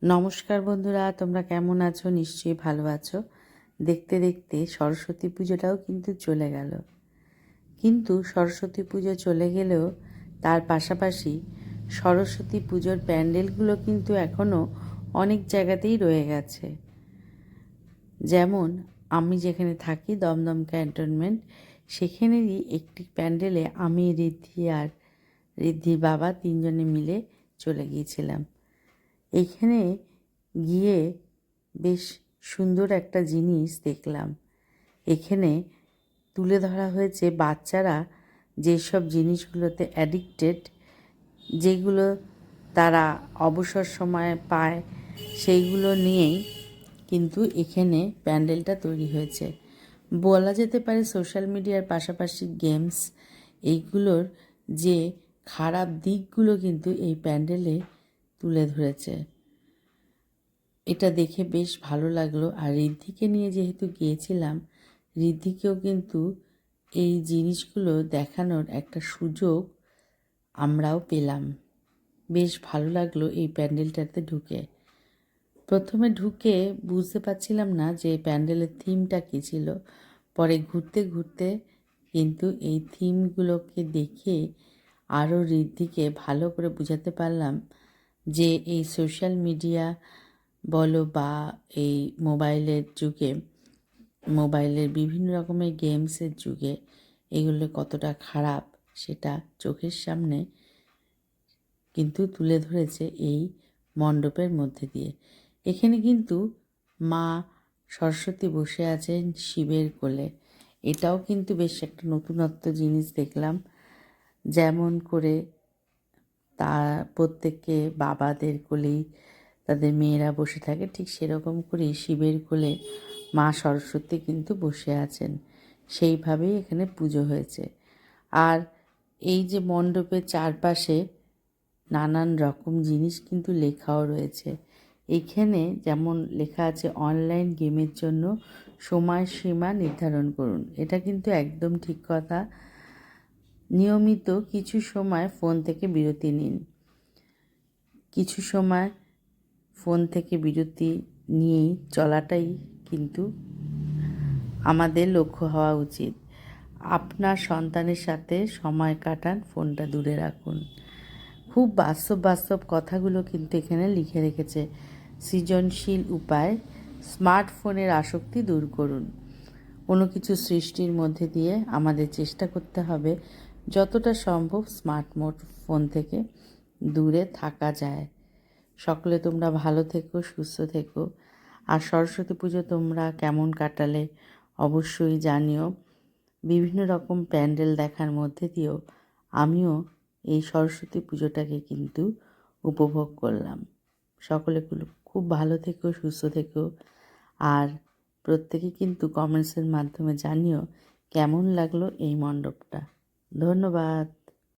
নমস্কার বন্ধুরা, তোমরা কেমন আছো? নিশ্চয়ই ভালো আছো। দেখতে দেখতে সরস্বতী পুজোটাও কিন্তু চলে গেল। কিন্তু সরস্বতী পুজো চলে গেলেও তার পাশাপাশি সরস্বতী পুজোর প্যান্ডেলগুলো কিন্তু এখনও অনেক জায়গাতেই রয়ে গেছে। যেমন আমি যেখানে থাকি দমদম ক্যান্টনমেন্ট, সেখানেরই একটি প্যান্ডেলে আমি, ঋদ্ধি আর ঋদ্ধির বাবা তিনজনে মিলে চলে গিয়েছিলাম। এখানে গিয়ে বেশ সুন্দর একটা জিনিস দেখলাম। এখানে তুলে ধরা হয়েছে বাচ্চারা যেসব জিনিসগুলোতে অ্যাডিক্টেড, যেগুলো তারা অবসর সময়ে পায়, সেইগুলো নিয়েই কিন্তু এখানে প্যান্ডেলটা তৈরি হয়েছে। বলা যেতে পারে সোশ্যাল মিডিয়ার পাশাপাশি গেমস, এইগুলোর যে খারাপ দিকগুলো কিন্তু এই প্যান্ডেলে তুলে ধরেছে। এটা দেখে বেশ ভালো লাগলো। আর ঋদ্ধিকে নিয়ে যেহেতু গিয়েছিলাম, ঋদ্ধিকেও কিন্তু এই জিনিসগুলো দেখানোর একটা সুযোগ আমরাও পেলাম। বেশ ভালো লাগলো এই প্যান্ডেলটাতে ঢুকে। প্রথমে ঢুকে বুঝতে পারছিলাম না যে প্যান্ডেলের থিমটা কী ছিল। পরে ঘুরতে ঘুরতে কিন্তু এই থিমগুলোকে দেখে আরও ঋদ্ধিকে ভালো করে বোঝাতে পারলাম যে এই সোশ্যাল মিডিয়া বলো বা এই মোবাইলের যুগে, মোবাইলের বিভিন্ন রকমের গেমসের যুগে এগুলো কতটা খারাপ সেটা চোখের সামনে কিন্তু তুলে ধরেছে এই মণ্ডপের মধ্যে দিয়ে। এখানে কিন্তু মা সরস্বতী বসে আছেন শিবের কোলে। এটাও কিন্তু বেশ একটা নতুনত্ব জিনিস দেখলাম। যেমন করে তা প্রত্যেকে বাবাদের কোলেই তাদের মেয়েরা বসে থাকে, ঠিক সেরকম করেই শিবের কোলে মা সরস্বতী কিন্তু বসে আছেন। সেইভাবেই এখানে পুজো হয়েছে। আর এই যে মণ্ডপের চারপাশে নানান রকম জিনিস কিন্তু লেখাও রয়েছে। এখানে যেমন লেখা আছে অনলাইন গেমের জন্য সময়সীমা নির্ধারণ করুন। এটা কিন্তু একদম ঠিক কথা। নিয়মিত কিছু সময় ফোন থেকে বিরতি নিন। কিছু সময় ফোন থেকে বিরতি নিয়েই চলাটাই কিন্তু আমাদের লক্ষ্য হওয়া উচিত। আপনার সন্তানের সাথে সময় কাটান, ফোনটা দূরে রাখুন। খুব বাস্তব বাস্তব কথাগুলো কিন্তু এখানে লিখে রেখেছে। সৃজনশীল উপায় স্মার্টফোনের আসক্তি দূর করুন। কোনো কিছু সৃষ্টির মধ্যে দিয়ে আমাদের চেষ্টা করতে হবে যতটা সম্ভব ফোন থেকে দূরে থাকা যায়। সকলে তোমরা ভালো থেকো, সুস্থ থেকো। আর সরস্বতী পুজো তোমরা কেমন কাটালে অবশ্যই জানিও। বিভিন্ন রকম প্যান্ডেল দেখার মধ্যে দিয়েও আমিও এই সরস্বতী পুজোটাকে কিন্তু উপভোগ করলাম। সকলে খুব ভালো থেকো, সুস্থ থেকো। আর প্রত্যেকে কিন্তু কমেন্টসের মাধ্যমে জানিও কেমন লাগলো এই মণ্ডপটা। ধন্যবাদ।